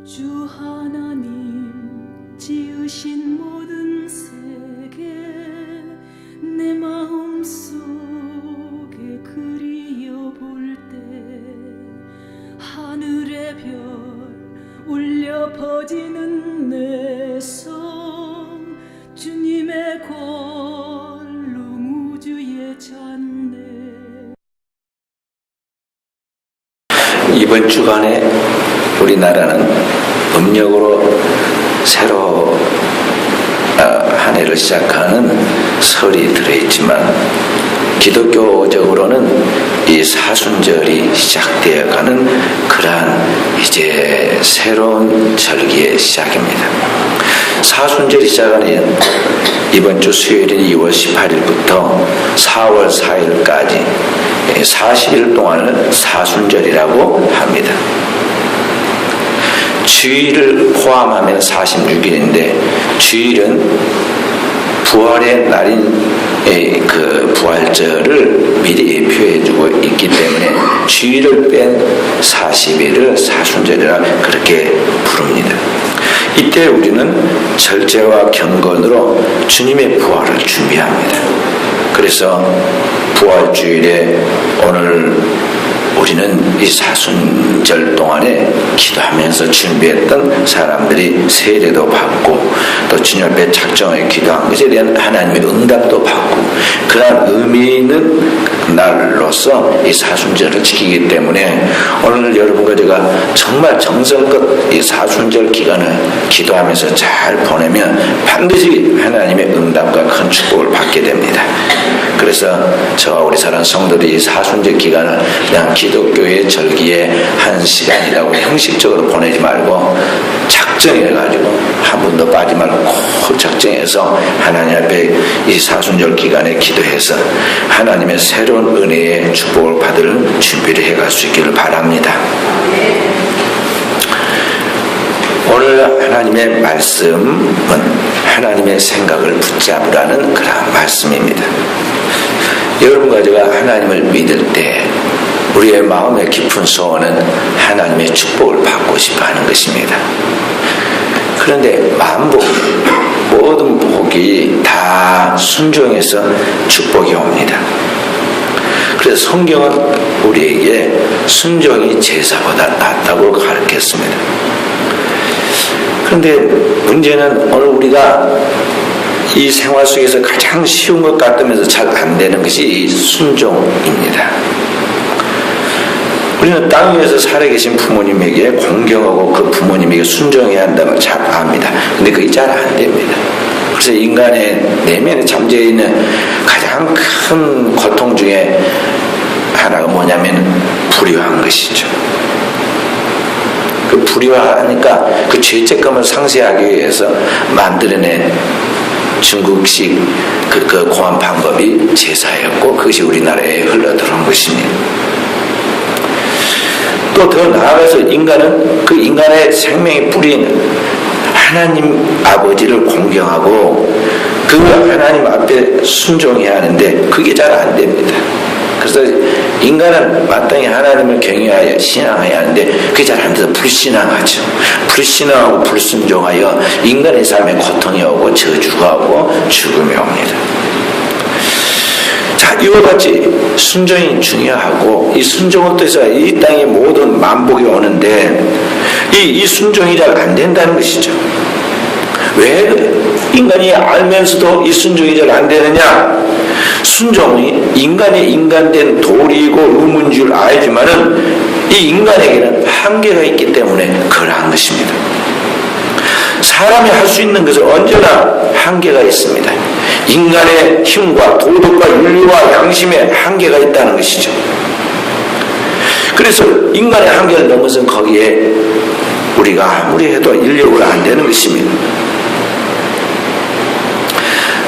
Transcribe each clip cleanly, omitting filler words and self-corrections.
주 하나님 지으신 모든 세계 내 마음속에 그리워볼 때 하늘의 별 울려 퍼지는 내 성 주님의 권능 우주에 찼네. 이번 주간에 우리나라는 음력으로 새로 한 해를 시작하는 설이 들어있지만 기독교적으로는 이 사순절이 시작되어가는 그러한 이제 새로운 절기의 시작입니다. 사순절이 시작하는 이번 주 수요일인 2월 18일부터 4월 4일까지 40일 동안을 사순절이라고 합니다. 주일을 포함하면 46일인데 주일은 부활의 날인 그 부활절을 미리 예표해주고 있기 때문에 주일을 뺀 40일을 사순절이라 그렇게 부릅니다. 이때 우리는 절제와 경건으로 주님의 부활을 준비합니다. 그래서 부활주일에 오늘 우리는 이 사순절 동안에 기도하면서 준비했던 사람들이 세례도 받고 또 주님 앞에 작정하여 기도한 것에 대한 하나님의 응답도 받고 그러한 의미 있는 날로서 이 사순절을 지키기 때문에 오늘 여러분과 제가 정말 정성껏 이 사순절 기간을 기도하면서 잘 보내면 반드시 하나님의 응답과 큰 축복을 받게 됩니다. 그래서 저와 우리 사랑하는 성도들이 이 사순절 기간을 그냥 기독교의 절기의 한 시간이라고 형식적으로 보내지 말고 작정해가지고 한 번도 빠지 말고 꼭 작정해서 하나님 앞에 이 사순절 기간에 기도해서 하나님의 새로운 은혜의 축복을 받을 준비를 해갈 수 있기를 바랍니다. 오늘 하나님의 말씀은 하나님의 생각을 붙잡으라는 그런 말씀입니다. 여러분과 제가 하나님을 믿을 때 우리의 마음의 깊은 소원은 하나님의 축복을 받고 싶어 하는 것입니다. 그런데 만복, 모든 복이 다 순종해서 축복이 옵니다. 그래서 성경은 우리에게 순종이 제사보다 낫다고 가르쳤습니다. 그런데 문제는 오늘 우리가 이 생활 속에서 가장 쉬운 것 같으면서 잘 안 되는 것이 이 순종입니다. 우리는 땅 위에서 살아계신 부모님에게 공경하고 그 부모님에게 순종해야 한다는 걸 잘 압니다. 근데 그게 잘 안 됩니다. 그래서 인간의 내면에 잠재어 있는 가장 큰 고통 중에 하나가 뭐냐면 불의한 것이죠. 그 불의하니까 그 죄책감을 상쇄하기 위해서 만들어낸 중국식 그 고한 방법이 제사였고 그것이 우리나라에 흘러들어온 것입니다. 또 더 나아가서 인간은 그 인간의 생명의 뿌리인 하나님 아버지를 공경하고 그 하나님 앞에 순종해야 하는데 그게 잘 안 됩니다. 그래서 인간은 마땅히 하나님을 경외하여 신앙해야 하는데 그게 잘 안 돼서 불신앙하죠. 불신앙하고 불순종하여 인간의 삶에 고통이 오고 저주가 오고 죽음이 옵니다. 자, 이와 같이 순종이 중요하고 이 순종을 통해서 이 땅에 모든 만복이 오는데 이 순종이 잘 안 된다는 것이죠. 왜 인간이 알면서도 이 순종이 잘 안 되느냐? 순종이 인간의 인간된 도리이고 의무인 줄 알지만은 이 인간에게는 한계가 있기 때문에 그러한 것입니다. 사람이 할 수 있는 것은 언제나 한계가 있습니다. 인간의 힘과 도덕과 윤리와 양심에 한계가 있다는 것이죠. 그래서 인간의 한계를 넘어선 거기에 우리가 아무리 해도 인력으로 안 되는 것입니다.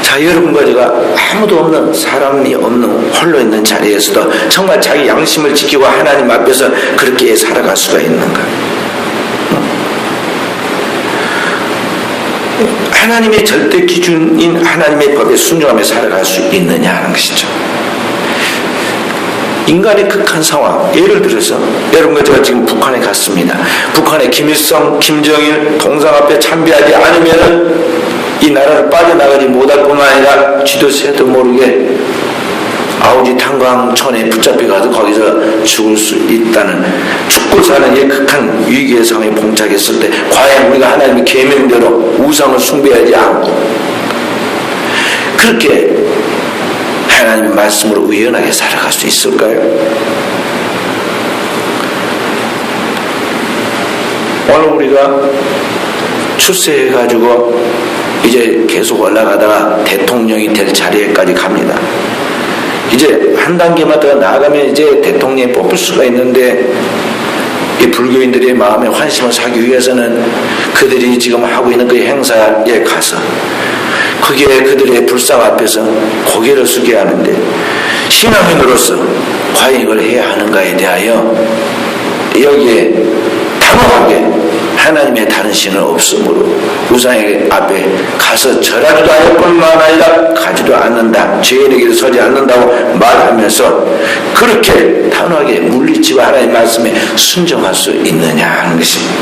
자, 여러분과 제가 아무도 없는 사람이 없는 홀로 있는 자리에서도 정말 자기 양심을 지키고 하나님 앞에서 그렇게 살아갈 수가 있는가? 하나님의 절대 기준인 하나님의 법에 순종하며 살아갈 수 있느냐 하는 것이죠. 인간의 극한 상황, 예를 들어서 여러분과 제가 지금 북한에 갔습니다. 북한의 김일성, 김정일 동상 앞에 참배하지 않으면 이 나라를 빠져나가지 못할 뿐만 아니라 쥐도 새도 모르게 아우지 탄광촌에 붙잡혀가서 거기서 죽을 수 있다는, 죽고 사는 이 극한 위기의 상황에 봉착했을 때 과연 우리가 하나님의 계명대로 우상을 숭배하지 않고 그렇게 하나님의 말씀으로 의연하게 살아갈 수 있을까요? 오늘 우리가 출세해가지고 이제 계속 올라가다가 대통령이 될 자리에까지 갑니다. 이제 한 단계만 더 나아가면 이제 대통령이 뽑을 수가 있는데, 이 불교인들의 마음에 환심을 사기 위해서는 그들이 지금 하고 있는 그 행사에 가서 거기에 그들의 불상 앞에서 고개를 숙여야 하는데, 신앙인으로서 과연 이걸 해야 하는가에 대하여 여기에 단호하게 하나님의 다른 신은 없으므로 우상의 앞에 가서 절하지도 않을 뿐만 아니라 가지도 않는다, 죄인의 길에 서지 않는다고 말하면서 그렇게 단호하게 물리치고 하나님의 말씀에 순종할 수 있느냐 하는 것입니다.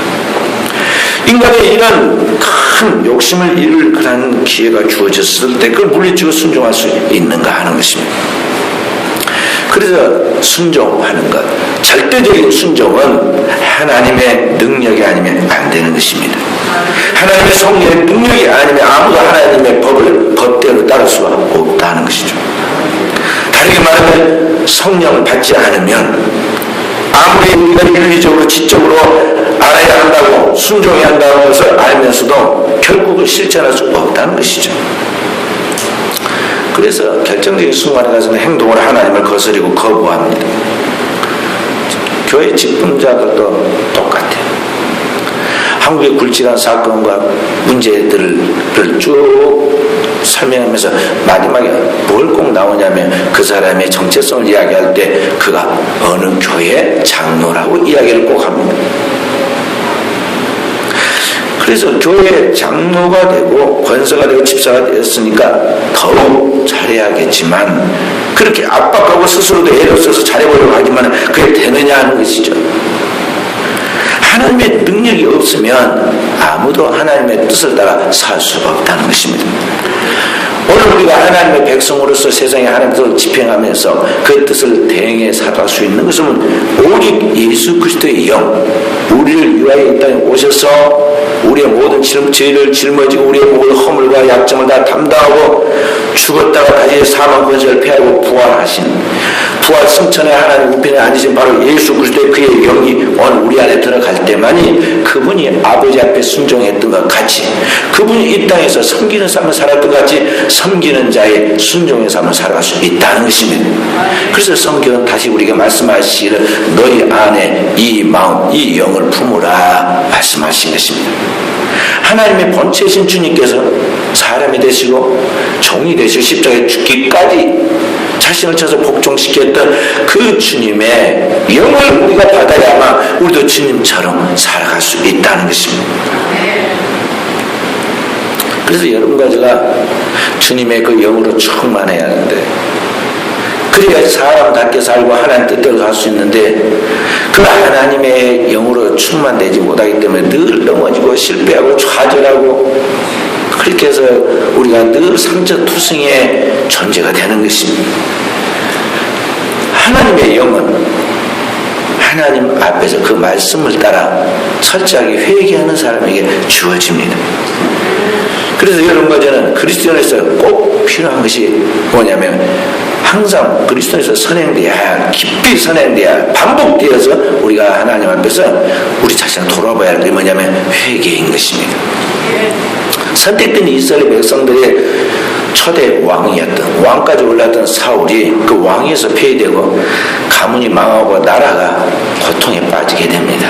인간의 이런 큰 욕심을 이룰 그런 기회가 주어졌을 때 그걸 물리치고 순종할 수 있는가 하는 것입니다. 그래서 순종하는 것, 절대적인 순종은 하나님의 능력이 아니면 안 되는 것입니다. 하나님의 성령의 능력이 아니면 아무도 하나님의 법을 법대로 따를 수가 없다는 것이죠. 다르게 말하면 성령을 받지 않으면 아무리 우리가 윤리적으로 지적으로 알아야 한다고 순종해야 한다는 것을 알면서도 결국은 실천할 수 없다는 것이죠. 그래서 결정적인 순간에 가서는 행동으로 하나님을 거스리고 거부합니다. 교회 직분자들도 똑같아요. 한국의 굵직한 사건과 문제들을 쭉 설명하면서 마지막에 뭘 꼭 나오냐면 그 사람의 정체성을 이야기할 때 그가 어느 교회 장로라고 이야기를 꼭 합니다. 그래서 교회 장로가 되고 권사가 되고 집사가 되었으니까 더욱 잘해야겠지만, 그렇게 압박하고 스스로도 애를 써서 잘해보려고 하지만 그게 되느냐 하는 것이죠. 하나님의 능력이 없으면 아무도 하나님의 뜻을 따라 살 수 없다는 것입니다. 오늘 우리가 하나님의 백성으로서 세상에 하나님의 뜻을 집행하면서 그 뜻을 대행해 살아갈 수 있는 것은 오직 예수 그리스도의 영, 우리를 위하여 이 땅에 오셔서 우리의 모든 죄를 짊어지고 우리의 모든 허물과 약점을 다 담당하고 죽었다가 다시 사망 권세를 패하고 부활하신, 부활 승천의 하나님 우편에 앉으신 바로 예수 그리스도의 그의 영이 오늘 우리 안에 들어갈 때만이 그분이 아버지 앞에 순종했던 것 같이, 그분이 이 땅에서 섬기는 삶을 살았던 것 같이 섬기는 자의 순종의 삶을 살아갈 수 있다는 것입니다. 그래서 성경은 다시 우리에게 말씀하시기를 너희 안에 이 마음, 이 영을 품으라 말씀하신 것입니다. 하나님의 본체이신 주님께서 사람이 되시고 종이 되시고 십자가에 죽기까지 자신을 쳐서 복종시켰던 그 주님의 영을 우리가 받아야만 우리도 주님처럼 살아갈 수 있다는 것입니다. 그래서 여러분과 제가 주님의 그 영으로 충만해야 하는데, 그래야 사람답게 살고 하나님 뜻대로 살 수 있는데, 그 하나님의 영으로 충만되지 못하기 때문에 늘 넘어지고 실패하고 좌절하고, 그렇게 해서 우리가 늘 상처투성이의 존재가 되는 것입니다. 하나님의 영은 하나님 앞에서 그 말씀을 따라 철저하게 회개하는 사람에게 주어집니다. 그래서 여러분과 저는 그리스도인에서 꼭 필요한 것이 뭐냐면, 항상 그리스도에서 선행돼야, 깊이 선행돼야, 반복되어서 우리가 하나님 앞에서 우리 자신을 돌아봐야 할 게 뭐냐면 회개인 것입니다. 선택된 이스라엘 백성들의 초대 왕이었던, 왕까지 올랐던 사울이 그 왕에서 폐위되고 가문이 망하고 나라가 고통에 빠지게 됩니다.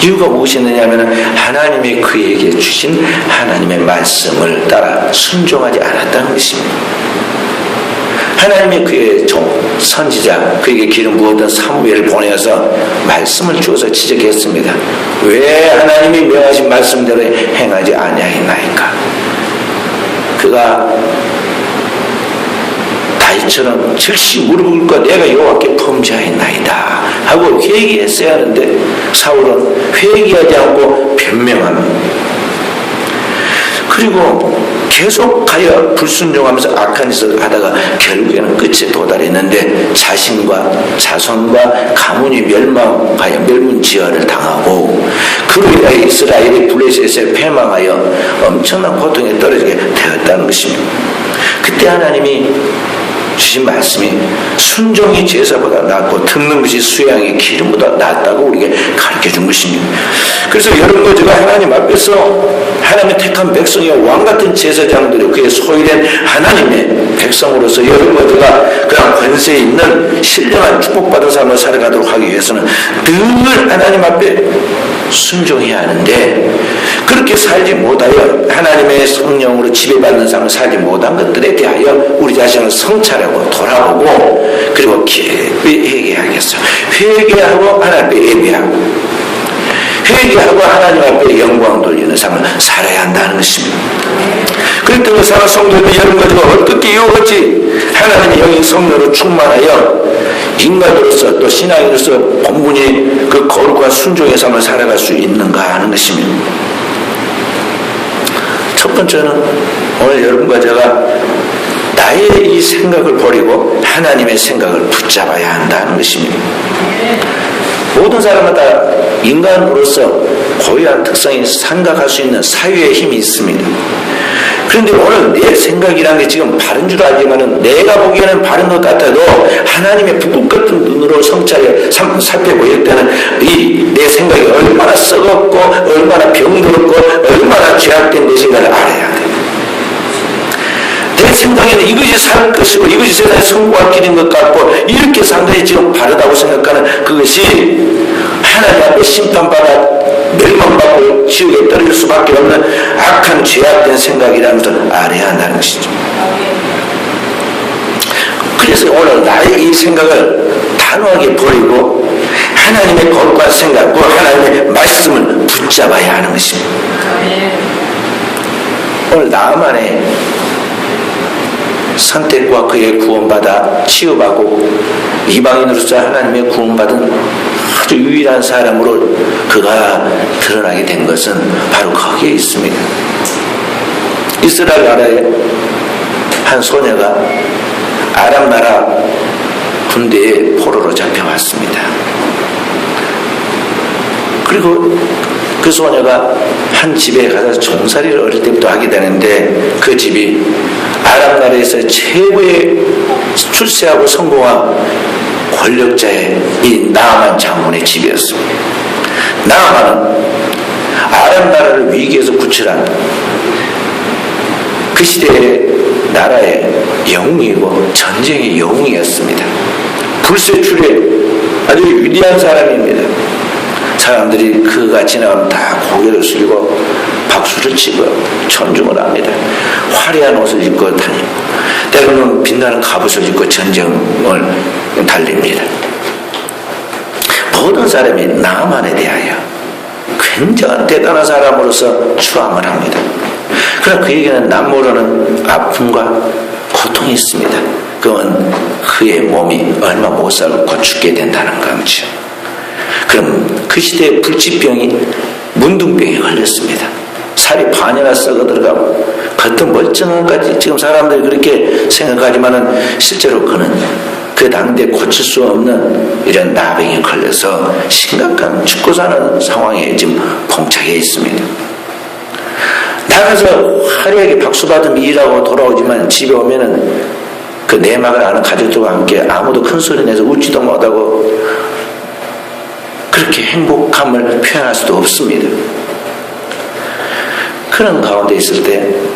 이유가 무엇이냐 하면 하나님이 그에게 주신 하나님의 말씀을 따라 순종하지 않았다는 것입니다. 하나님이 그의 종, 선지자, 그에게 기름 부었던 사무엘을 보내어서 말씀을 주어서 지적했습니다. 왜 하나님이 명하신 말씀대로 행하지 아니하였나이까? 그가 다윗처럼 즉시 무릎을 꿇고 내가 여호와께 범죄하였나이다 하고 회개했어야 하는데 사울은 회개하지 않고 변명합니다. 그리고 계속하여 불순종하면서 악한 짓을 하다가 결국에는 끝에 도달했는데 자신과 자손과 가문이 멸망하여 멸문지화를 당하고 그로 인하여 이스라엘이 블레셋에 패망하여 엄청난 고통에 떨어지게 되었다는 것입니다. 그때 하나님이 주신 말씀이 순종이 제사보다 낫고 듣는 것이 수양의 기름보다 낫다고 우리에게 가르쳐준 것입니다. 그래서 여러분과 제가 하나님 앞에서 하나님의 택한 백성의 왕같은 제사장들이 그의 소유된 하나님의 백성으로서 여러분과 제가 그런 권세 있는 신령한 축복받은 삶을 살아가도록 하기 위해서는 늘 하나님 앞에 순종해야 하는데 그렇게 살지 못하여 하나님의 성령으로 지배받는 삶을 살지 못한 것들에 대하여 우리 자신을 성찰하고 돌아보고 그리고 깊이 회개하겠어. 회개하고 하나님 앞에 예배하고 회개하고 하나님 앞에 영광 돌리는 삶을 살아야 한다는 것입니다. 그랬더니 사랑 성도들 여러분과 제가 어떻게 이와 같이 하나님의 영의 성령으로 충만하여 인간으로서 또 신앙인으로서 본분이 그 거룩한 순종의 삶을 살아갈 수 있는가 하는 것입니다. 첫 번째는 오늘 여러분과 제가 나의 이 생각을 버리고 하나님의 생각을 붙잡아야 한다는 것입니다. 모든 사람마다 인간으로서 고유한 특성이 생각할 수 있는 사유의 힘이 있습니다. 그런데 오늘 내 생각이라는 게 지금 바른 줄 알지만은 내가 보기에는 바른 것 같아도 하나님의 북극 같은 눈으로 성찰해 살펴보일 때는 이 내 생각이 얼마나 썩었고 얼마나 병들었고 얼마나 죄악된 것인가를 알아야 돼. 내 생각에는 이것이 살 것이고 이것이 세상에 성공할 길인 것 같고 이렇게 상당히 지금 바르다고 생각하는 그것이 하나님 앞에 심판받아 멸망받고 지옥에 떨어질 수밖에 없는 악한 죄악된 생각이라는 것을 알아야 한다는 것이죠. 그래서 오늘 나의 이 생각을 단호하게 버리고 하나님의 거룩한 생각과 하나님의 말씀을 붙잡아야 하는 것입니다. 오늘 나만의 선택과 그의 구원받아 치유받고 이방인으로서 하나님의 구원받은 아주 유일한 사람으로 그가 드러나게 된 것은 바로 거기에 있습니다. 이스라엘 나라의 한 소녀가 아람 나라 군대에 포로로 잡혀왔습니다. 그리고 그 소녀가 한 집에 가서 종살이를 어릴 때부터 하게 되는데 그 집이 아람 나라에서 최고의 출세하고 성공한 권력자의 이 나아만 장군의 집이었습니다. 나아만은 아람 나라를 위기에서 구출한 그 시대의 나라의 영웅이고 전쟁의 영웅이었습니다. 불세출에 아주 위대한 사람입니다. 사람들이 그가 지나가면 다 고개를 숙이고 박수를 치고 존중을 합니다. 화려한 옷을 입고 다니고 때로는 빛나는 갑옷을 입고 전쟁을 달립니다. 모든 사람이 나만에 대하여 굉장한 대단한 사람으로서 추앙을 합니다. 그러나 그에게는 남모르는 아픔과 고통이 있습니다. 그건 그의 몸이 얼마 못 살고 죽게 된다는 거죠. 그럼 그 시대에 불치병이 문둥병에 걸렸습니다. 살이 반이나 썩어 들어가고 겉은 멀쩡한 까지 지금 사람들이 그렇게 생각하지만은 실제로 그는 그 당대에 고칠 수 없는 이런 나병에 걸려서 심각한 죽고 사는 상황에 지금 봉착해 있습니다. 나가서 화려하게 박수받으며 일하고 돌아오지만 집에 오면은 그 내막을 아는 가족들과 함께 아무도 큰 소리 내서 웃지도 못하고 그렇게 행복함을 표현할 수도 없습니다. 그런 가운데 있을 때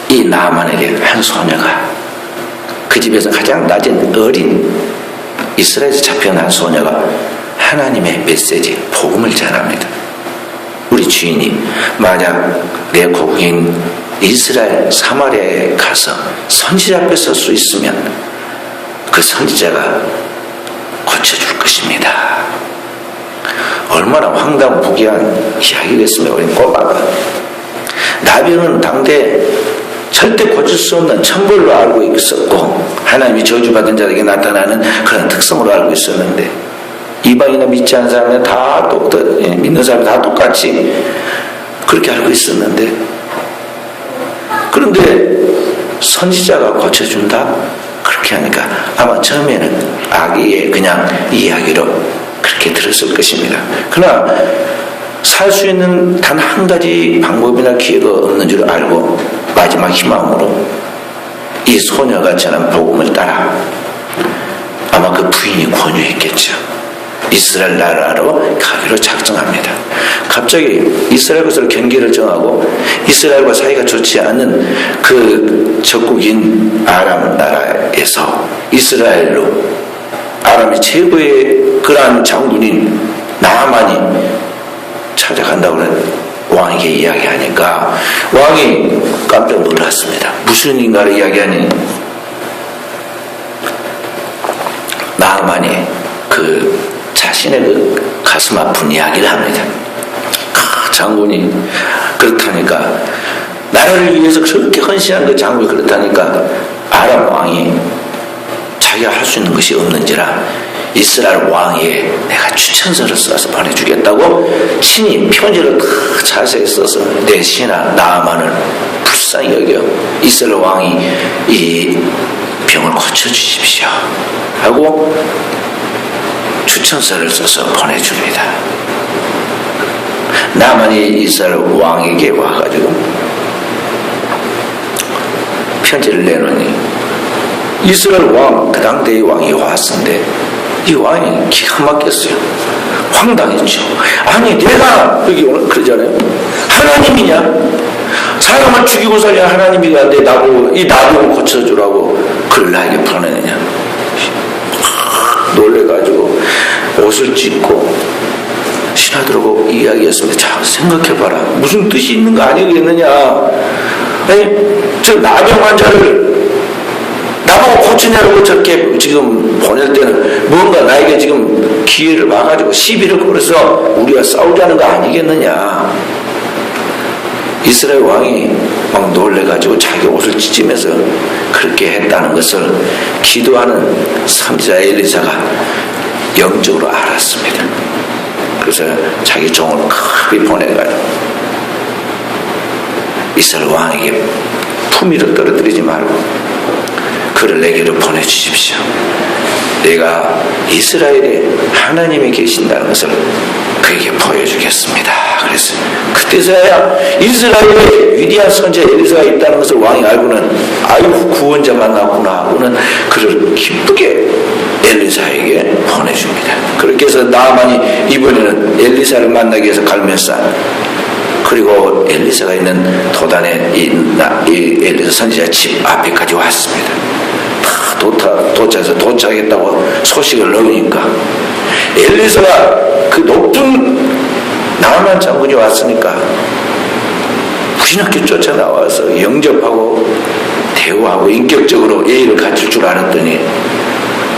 이 나만에게 한 소녀가 그 집에서 가장 낮은 어린 이스라엘에서 잡혀난 소녀가 하나님의 메시지 복음을 전합니다. 우리 주인이 만약 내 고국인 이스라엘 사마리아에 가서 선지자 앞에 설 수 있으면 그 선지자가 고쳐줄 것입니다. 얼마나 황당무계한 이야기겠습니까? 우리 꼬마가 나병은 당대 절대 고칠 수 없는 천벌로 알고 있었고 하나님이 저주받은 자에게 나타나는 그런 특성으로 알고 있었는데 이방이나 믿지 않는 사람은 믿는 사람은 다 똑같이 그렇게 알고 있었는데 그런데 선지자가 고쳐준다? 그렇게 하니까 아마 처음에는 악의의 그냥 이야기로 그렇게 들었을 것입니다. 그러나 살 수 있는 단 한 가지 방법이나 기회가 없는 줄 알고 마지막 희망으로 이 소녀가 전한 복음을 따라 아마 그 부인이 권유했겠죠. 이스라엘 나라로 가기로 작정합니다. 갑자기 이스라엘 것으로 경계를 정하고 이스라엘과 사이가 좋지 않은 그 적국인 아람 나라에서 이스라엘로 아람의 최고의 그러한 장군인 나아만이 찾아간다고 왕에게 이야기하니까 왕이 깜짝 놀랐습니다. 무슨 인가를 이야기하니 나아만이 자신의 그 가슴 아픈 이야기를 합니다. 장군이 그렇다니까 나라를 위해서 그렇게 헌신한 그 장군이 그렇다니까 아람 왕이 자기가 할 수 있는 것이 없는지라 이스라엘 왕에게 내가 추천서를 써서 보내주겠다고 친히 편지를 자세히 써서 내 신하 나아만을 불쌍히 여겨 이스라엘 왕이 이 병을 고쳐주십시오 하고 추천서를 써서 보내줍니다. 나만이 이스라엘 왕에게 와가지고 편지를 내놓으니 이스라엘 왕, 그 당대의 왕이 왔는데 이 왕이 기가 막혔어요. 황당했죠. 아니 내가 여기 오늘 그러잖아요. 하나님이냐? 사람을 죽이고 살려 하나님이가 이 나병을 고쳐주라고 그를 나에게 보내느냐? 놀래가지고 옷을 찢고 신하들하고 이야기했습니다. 자 생각해봐라. 무슨 뜻이 있는 거 아니겠느냐? 아니 저 나병 환자를 나보고 고치냐고 저렇게 지금 보낼 때는 뭔가 나에게 지금 기회를 봐가지고 시비를 걸어서 우리가 싸우자는 거 아니겠느냐? 이스라엘 왕이 막 놀래가지고 자기 옷을 찢으면서 그렇게 했다는 것을 기도하는 선지자 엘리사가 영적으로 알았습니다. 그래서 자기 종을 크게 보내가지고 이스라엘 왕에게 품위를 떨어뜨리지 말고 그를 내게로 보내주십시오. 내가 이스라엘에 하나님이 계신다는 것을 그에게 보여주겠습니다. 그래서 그때서야 이스라엘에 위대한 선지자 엘리사가 있다는 것을 왕이 알고는 아유 구원자 만났구나 하고는 그를 기쁘게 엘리사에게 보내줍니다. 그렇게 해서 나아만이 이번에는 엘리사를 만나기 위해서 갈멜산 그리고 엘리사가 있는 도단의 이 엘리사 선지자 집 앞에까지 왔습니다. 도착했다고 소식을 넣으니까 엘리사가 그 높은 나아만 장군이 왔으니까 부신없게 쫓아나와서 영접하고 대우하고 인격적으로 예의를 갖출 줄 알았더니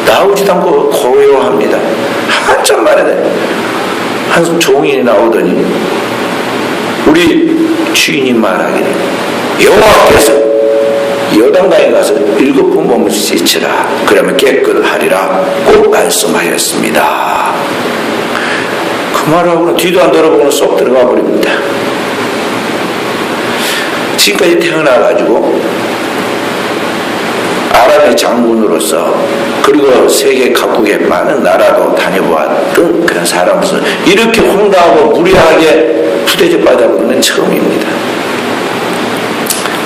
나오지도 않고 고요합니다. 한참 만에 한 종이 나오더니 우리 주인이 말하기를 여호와께서 여단강에 가서 7번 몸을 씻으라 그러면 깨끗하리라 꼭 말씀하였습니다. 그 말하고는 뒤도 안 돌아보고는 쏙 들어가 버립니다. 지금까지 태어나가지고 아람의 장군으로서 그리고 세계 각국의 많은 나라도 다녀보았던 그런 사람으로서 이렇게 황당하고 무례하게 푸대접 받아보는 처음입니다.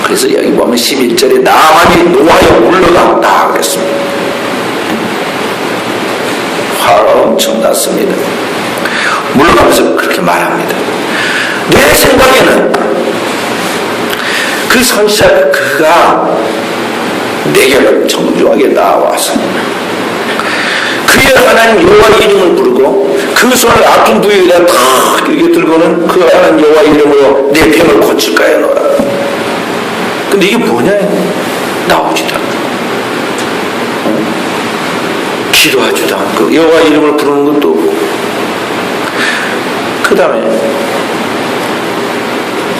그래서 여기 보면 11절에 나만이 노하여 물러간다 그랬습니다. 화가 엄청 났습니다. 물러가면서 그렇게 말합니다. 내 생각에는 그 선지자 그가 내게 정중하게 나와서 그의 하나님 여호와 이름을 부르고 그 손을 아픈 부위에다 탁 이렇게 들고는 그 하나님 여호와 이름으로 내 병을 고칠까 해놓으라. 근데 이게 뭐냐? 나오지도 않고 기도하지도 않고 여호와 이름을 부르는 것도 없고 그 다음에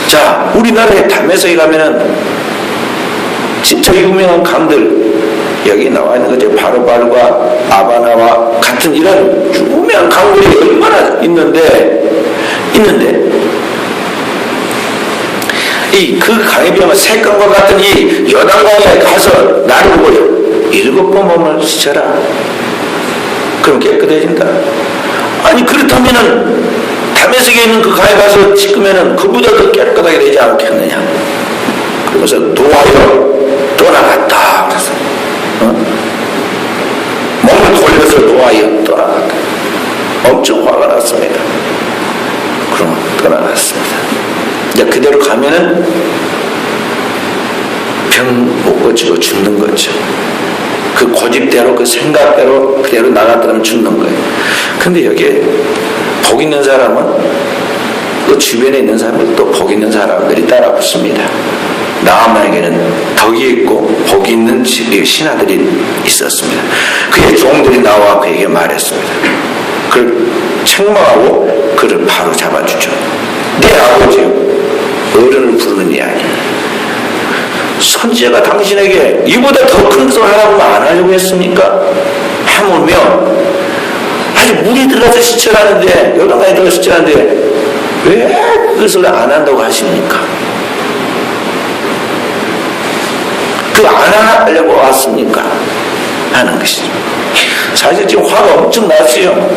자 우리나라에 담에서에 가면은 진짜 유명한 강들 여기 나와 있는 거죠. 바로발과 아바나와 같은 이런 유명한 강들이 얼마나 있는데 그 강에 비하면 색강과 같은 이 요단강에 가서 나를 보여 7번 몸을 씻어라. 그럼 깨끗해진다. 아니 그렇다면은 다메섹에 있는 그 강에 가서 씻으면은 그보다 더 깨끗하게 되지 않겠느냐. 그래서 노하여 떠나갔다. 그래서 몸을 돌려서 노하여 떠나갔다. 엄청 화가 났습니다. 그럼 떠나갔습니다. 이제 그대로 가면은 병 못 고치고 죽는 거죠. 그 고집대로 그 생각대로 그대로 나갔다면 죽는 거예요. 근데 여기에 복 있는 사람은 또 주변에 있는 사람들 또 복 있는 사람들이 따라 붙습니다. 나아만에게는 덕이 있고 복이 있는 신하들이 있었습니다. 그의 종들이 나와 그에게 말했습니다. 그를 책망하고 그를 바로 잡아주죠. 내 아버지요, 어른을 부르는 이야기. 선지자가 당신에게 이보다 더 큰 것을 하라고 안 하려고 했습니까? 하물며 아주 물이 들어가서 시체라는데 요단강에 들어가서 시체라는데 왜 그것을 안 한다고 하십니까? 그 안 하려고 왔습니까? 하는 것이죠. 사실 지금 화가 엄청 났어요.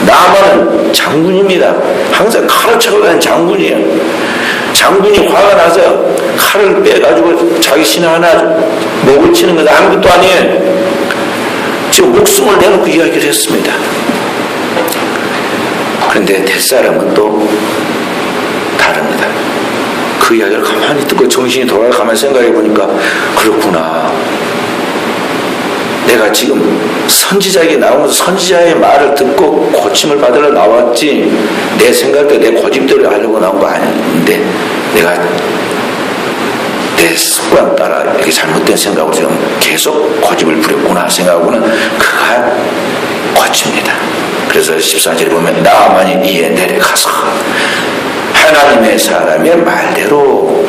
나만은 장군입니다. 항상 칼을 차고 다니는 장군이에요. 장군이 화가 나서 칼을 빼가지고 자기 신하 하나 목을 치는 건 아무것도 아니에요. 지금 목숨을 내놓고 이야기를 했습니다. 그런데 뱃사람은 또 다릅니다. 그 이야기를 가만히 듣고 정신이 돌아가 가만히 생각해 보니까 그렇구나. 내가 지금 선지자에게 나오면서 선지자의 말을 듣고 고침을 받으러 나왔지 내 생각대로 내 고집대로 하려고 나온 거 아닌데 내가 내 습관 따라 이렇게 잘못된 생각으로 지금 계속 고집을 부렸구나 생각하고는 그가 고칩니다. 그래서 14절에 보면 나아만이 이에 내려가서 하나님의 사람의 말대로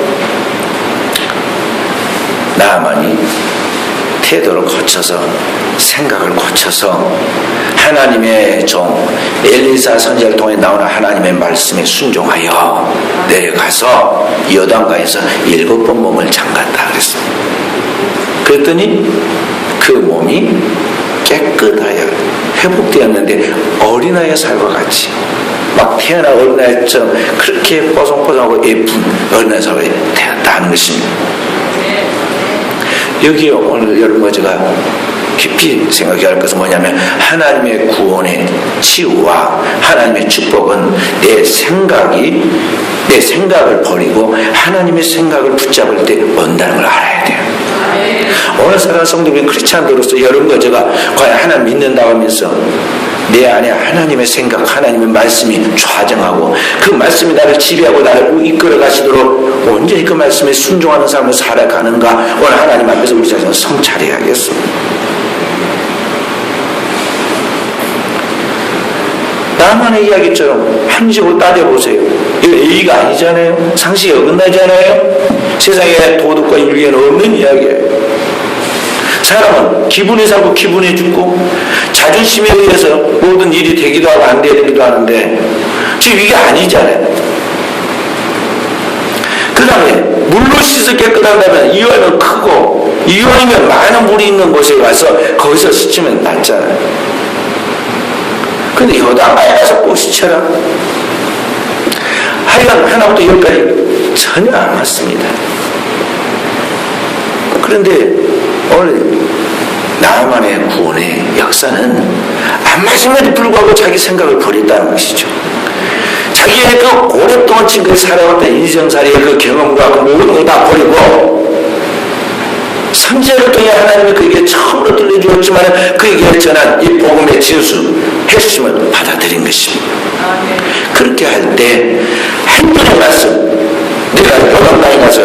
나아만이 태도를 고쳐서 생각을 고쳐서 하나님의 종 엘리사 선지자를 통해 나오는 하나님의 말씀에 순종하여 내려가서 요단강에서 7번 몸을 잠갔다 그랬습니다. 그랬더니 그 몸이 깨끗하여 회복되었는데 어린아이의 살과 같이 막 태어난 어린아이처럼 그렇게 뽀송뽀송하고 예쁜 어린아이 살과 태어났다는 것입니다. 여기에 오늘 여러분과 제가 깊이 생각해야 할 것은 뭐냐면 하나님의 구원의 치유와 하나님의 축복은 내 생각을 버리고 하나님의 생각을 붙잡을 때 온다는 걸 알아야 돼요. 오늘 살아가는 성도님 크리스찬으로서 여러분과 제가 과연 하나님 믿는다고 하면서 내 안에 하나님의 생각, 하나님의 말씀이 좌정하고 그 말씀이 나를 지배하고 나를 이끌어 가시도록 온전히 그 말씀에 순종하는 삶을 살아가는가 오늘 하나님 앞에서 우리 자신을 성찰해야겠습니다. 나만의 이야기처럼 한식으로 따져보세요. 이거 A가 아니잖아요. 상식이 어긋나잖아요. 세상에 도덕과 윤리에는 없는 이야기예요. 사람은 기분에 살고 기분에 죽고 자존심에 의해서 모든 일이 되기도 하고 안 되기도 하는데 지금 이게 아니잖아요. 그 다음에 물로 씻어 깨끗한다면 이왕이면 크고 이왕이면 많은 물이 있는 곳에 와서 거기서 씻으면 낫잖아요. 근데 요단강에 가서 꼭 씻어라. 하여간 하나부터 10까지 전혀 안 맞습니다. 그런데 오늘 나만의 구원의 역사는 안 맞음에도 불구하고 자기 생각을 버렸다는 것이죠. 자기의 그 오랫동안 지금까지 살아왔던 인생살이의 그 경험과 그 모든 걸 다 버리고 선지자를 통해 하나님이 그에게 처음으로 들려주었지만 그에게 전한 이 복음의 진수 핵심을 받아들인 것입니다. 그렇게 할 때 한 번의 말씀 내가 요단강에 가서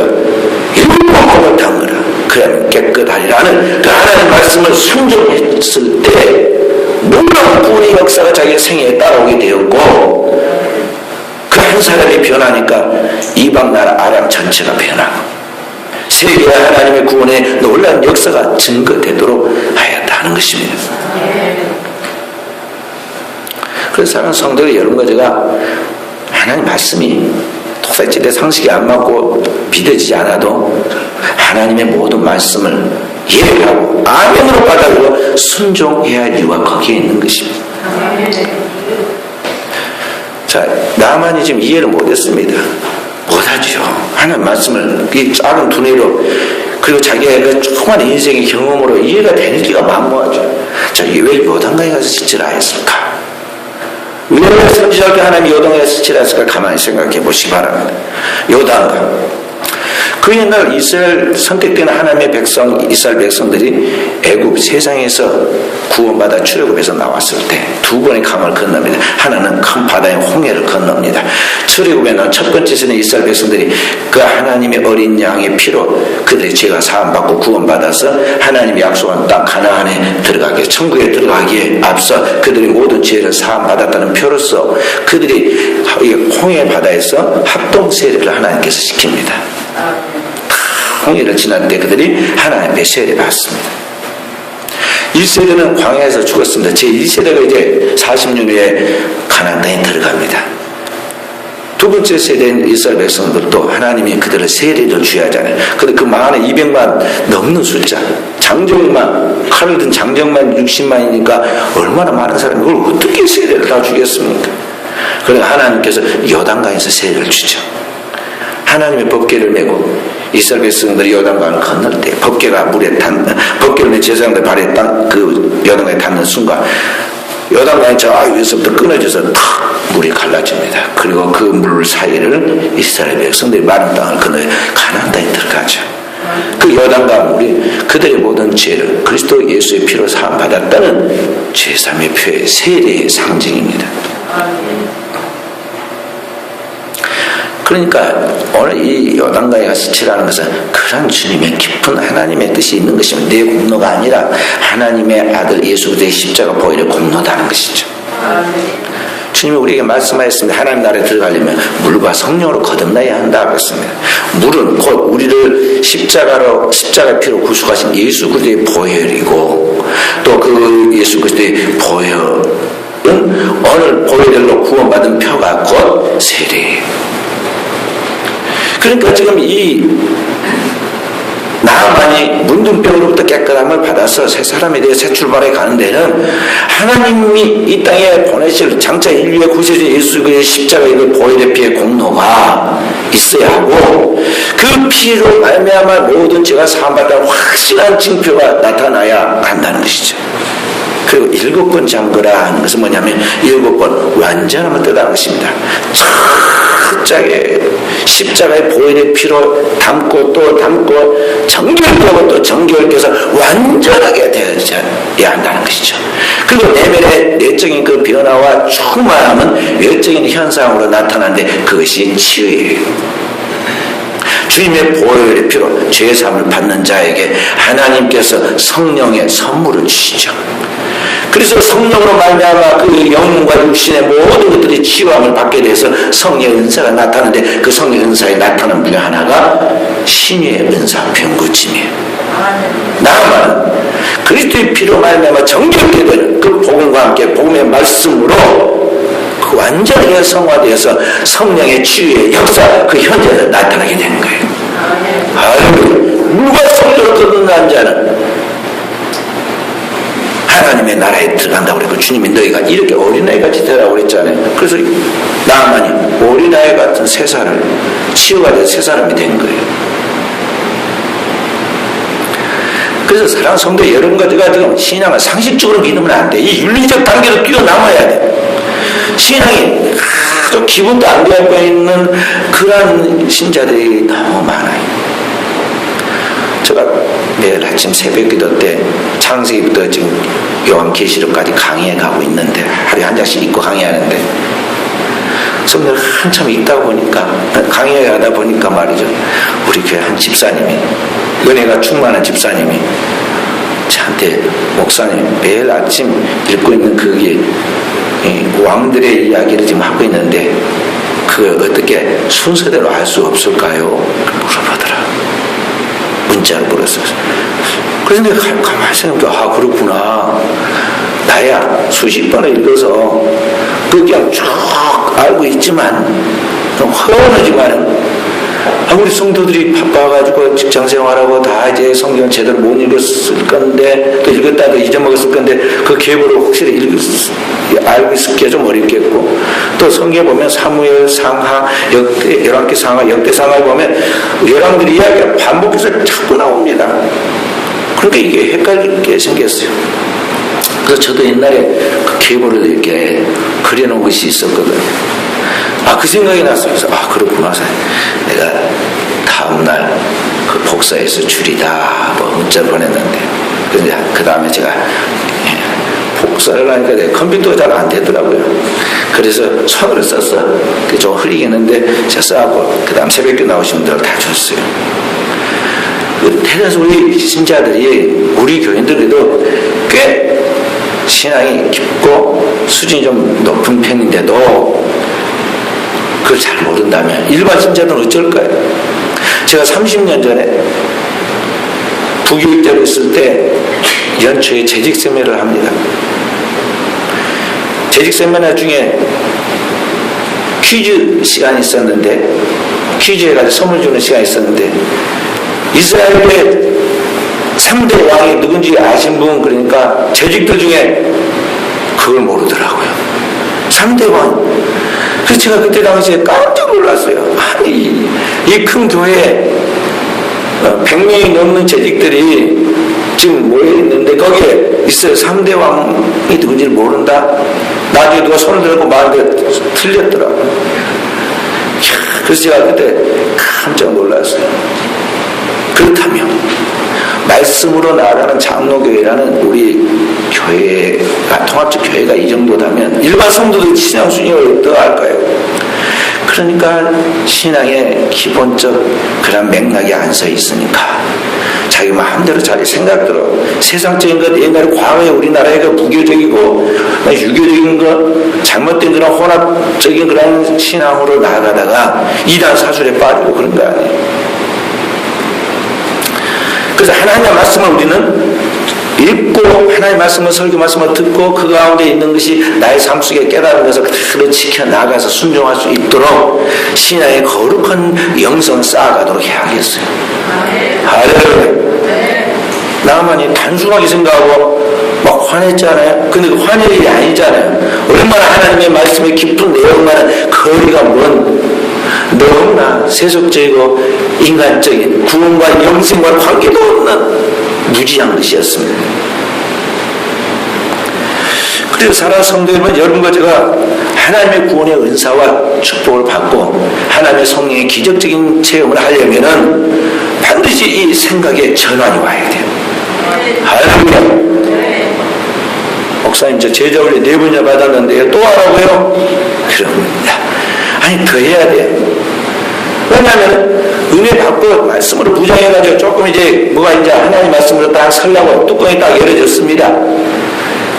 7번 몸을 담그라 그러면 깨끗하리라는 그 하나님의 말씀을 순종했을 때 놀라운 구원의 역사가 자기 생애에 따라오게 되었고 그 한 사람이 변하니까 이방 나라 아람 전체가 변하고 세계 하나님의 구원의 놀라운 역사가 증거되도록 하였다는 것입니다. 그래서 사랑하는 성도들 여러분과 제가 하나님 말씀이 도대체 내 상식이 안 맞고 믿어지지 않아도 하나님의 모든 말씀을 이해하고 아멘으로 받아들이고 순종해야 할 이유가 거기에 있는 것입니다. 자, 나만이 지금 이해를 못했습니다. 못하죠. 하나님 말씀을 이 작은 두뇌로 그리고 자기의 그 조그만 인생의 경험으로 이해가 되는 기가 만무하죠. 자, 이게 왜 요단강에 가서 지치라 했을까? 왜 선지자할 때 하나님이 요단강에 가서 지치라 했을까? 가만히 생각해 보시기 바랍니다. 요단강. 그 옛날 이스라엘 선택된 하나님의 백성, 이스라엘 백성들이 애굽 세상에서 구원받아 출애굽에서 나왔을 때 두 번의 강을 건넙니다. 하나는 큰 바다의 홍해를 건넙니다. 출애굽에 나온 첫 번째 세는 이스라엘 백성들이 그 하나님의 어린 양의 피로 그들의 죄가 사함받고 구원받아서 하나님이 약속한 땅 가나안에 들어가기에, 천국에 들어가기에 앞서 그들의 모든 죄를 사함받았다는 표로서 그들이 홍해 바다에서 합동 세례를 하나님께서 시킵니다. 홍해를 지날 때 그들이 하나님 앞에 세례를 받습니다. 1세대는 광야에서 죽었습니다. 제1세대가 이제 40년 후에 가나안 땅에 들어갑니다. 두 번째 세대인 이스라엘 백성들도 하나님이 그들을 세례를 주어야 하잖아요. 근데 그 많은 200만 넘는 숫자, 장정만, 칼을 든 장정만 60만이니까 얼마나 많은 사람이 그걸 어떻게 세례를 다 주겠습니까? 그러니까 하나님께서 요단강에서 세례를 주죠. 하나님의 법궤를 메고 이스라엘 백성들이 요단강을 건널 때 법궤가 물에 법궤를 낸 제사장들 발에 그 요단강에 닿는 순간 요단강이 저 위에서부터 끊어져서 탁 물이 갈라집니다. 그리고 그 물 사이를 이스라엘 백성들이 마른 땅을 건너 가나안 땅에 들어가죠. 그 요단강 물이 그들의 모든 죄를 그리스도 예수의 피로 사함 받았다는 제3의 표의 세례의 상징입니다. 그러니까 오늘 이 요단강에 가서 지치라는 것은 그런 주님의 깊은 하나님의 뜻이 있는 것이면 내 공로가 아니라 하나님의 아들 예수 그리스도의 십자가 보혈의 공로다는 것이죠. 주님이 우리에게 말씀하셨습니다. 하나님 나라에 들어가려면 물과 성령으로 거듭나야 한다 그랬습니다. 물은 곧 우리를 십자가의 피로 구속하신 예수 그리스도의 보혈이고 또 그 예수 그리스도의 보혈은 오늘 보혈로 구원받은 표가 곧 세례예요. 그러니까 지금 이 나만이 문둥병으로부터 깨끗함을 받아서 새 사람에 대해 새 출발해 가는 데는 하나님이 이 땅에 보내실 장차 인류의 구세주 예수 그리스도의 십자가의 그 보혈의 피의 공로가 있어야 하고 그 피로 말미암아 모든 죄가 사함받다는 확실한 징표가 나타나야 한다는 것이죠. 그리고 7번 잠그라 하는 것은 뭐냐면 7번 완전함을 뜻하는 것입니다. 철저하게 십자가의 보혈의 피로 담고 또 담고 정결되고 또 정결돼서 완전하게 되어야 한다는 것이죠. 그리고 내면의 내적인 그 변화와 충만함은 외적인 현상으로 나타나는데 그것이 치유예요. 주님의 보혈의 피로 죄사함을 받는 자에게 하나님께서 성령의 선물을 주시죠. 그래서 성령으로 말미암아 그 영과 육신의 모든 것들이 치유함을 받게 돼서 성령의 은사가 나타나는데 그 성령의 은사에 나타나는 분야 하나가 신유의 은사 병고침이에요. 나아만 그리스도의 피로 말미암아 정결케 되는 그 복음과 함께 복음의 말씀으로 그 완전하게 성화되어서 성령의 치유의 역사 그 현장에서 나타나게 되는 거예요. 누가 성령을 거듭난 자는 하나님의 나라에 들어간다고 그랬고 주님이 너희가 이렇게 어린아이같이 되라고 그랬잖아요. 그래서 나만이 어린아이 같은 새살을 치유가 돼서 새사람이 된 거예요. 그래서 사랑하는 성도 여러분과 제가 지금 신앙을 상식적으로 믿으면 안 돼. 이 윤리적 단계로 뛰어넘어야 돼. 신앙이 아주 기분도 안 되고 있는 그런 신자들이 너무 많아요. 제가 매일 아침 새벽기도 때 창세기부터 지금 요한계시록까지 강의해 가고 있는데 하루에 한 장씩 읽고 강의하는데 성경을 한참 읽다 보니까 강의하다 보니까 말이죠. 우리 교회 한 집사님이 은혜가 충만한 집사님이 저한테 목사님 매일 아침 읽고 있는 그게 왕들의 이야기를 지금 하고 있는데 그걸 어떻게 순서대로 알 수 없을까요? 물어보더라. 문자를 보냈어요. 그래서 내가 가만히 생각해보니까 그렇구나. 나야 수십 번을 읽어서 그냥 쭉 알고 있지만 좀 허언하지만 우리 성도들이 바빠가지고 직장생활하고 다 이제 성경 제대로 못 읽었을 건데 또 읽었다도 잊어먹었을 건데 그 계보를 확실히 알고 있을게 좀 어렵겠고 또 성경에 보면 사무엘 상하 역대 열왕기 상하 역대 상하에 보면 열왕들 이야기가 반복해서 자꾸 나옵니다. 그러니까 이게 헷갈리게 생겼어요. 그래서 저도 옛날에 그 계보를 이렇게 그려놓은 것이 있었거든요. 그 생각이 났어요. 그래서 그렇구나. 내가 다음날 그 복사해서 줄이다 문자를 보냈는데 그 다음에 제가 복사를 하니까 내 컴퓨터가 잘 안 되더라고요. 그래서 손으로 썼어. 좀 흐리게 했는데 제가 써갖고 그 다음 새벽에 나오신 분들 다 줬어요. 대단해서 우리 신자들이 우리 교인들에도 꽤 신앙이 깊고 수준이 좀 높은 편인데도 그걸 잘 모른다면 일반 신자들은 어쩔까요? 제가 30년 전에 부교육대로 있을 때 연초에 재직 세미나를 합니다. 재직 세미나 중에 퀴즈 시간이 있었는데 퀴즈에 가서 선물 주는 시간이 있었는데 이스라엘의 3대 왕이 누군지 아신 분 그러니까 재직들 중에 그걸 모르더라고요. 3대 왕. 그래서 제가 그때 당시에 깜짝 놀랐어요. 아니 이 큰 교회에 100명이 넘는 재직들이 지금 모여있는데 거기에 있어요. 3대 왕이 누군지를 모른다. 나중에 누가 손을 들고 말하는데 틀렸더라고요. 그래서 제가 그때 깜짝 놀랐어요. 그렇다면 말씀으로 나아가는 장로교회라는 우리 교회가 통합적 교회가 이 정도다면 일반 성도들 신앙 순위가 어떠할까요? 그러니까 신앙의 기본적 그런 맥락이 안 서 있으니까 자기 마음대로 자기 생각대로 세상적인 것 옛날에 과거에 우리나라의 그 무교적이고 유교적인 것 잘못된 그런 혼합적인 그런 신앙으로 나아가다가 이단 사술에 빠지고 그런 거 아니에요. 그래서 하나님의 말씀을 우리는 읽고 하나님의 말씀을 설교 말씀을 듣고 그 가운데 있는 것이 나의 삶 속에 깨달은 것을 그대로 지켜나가서 순종할 수 있도록 신앙의 거룩한 영성을 쌓아가도록 해야겠어요. 할렐루야. 나만이 단순하게 생각하고 막 화냈잖아요. 근데 그 화낼 일이 아니잖아요. 얼마나 하나님의 말씀의 깊은 내용과는 거리가 먼 너무나 세속적이고 인간적인 구원과 영생과 관계도 없는 무지한 것이었습니다. 그래서 사랑하는 성도 여러분, 여러분과 제가 하나님의 구원의 은사와 축복을 받고 하나님의 성령의 기적적인 체험을 하려면은 반드시 이 생각의 전환이 와야 돼요. 할렐루야. 목사님 저 제자 훈련 4번이나 받았는데 또 하라고요? 그럽니다. 아니 더 해야 돼요. 왜냐하면 은혜 받고 말씀으로 부정해가지고 조금 이제 뭐가 이제 하나님 말씀으로 딱 설라고 뚜껑이 딱 열어졌습니다.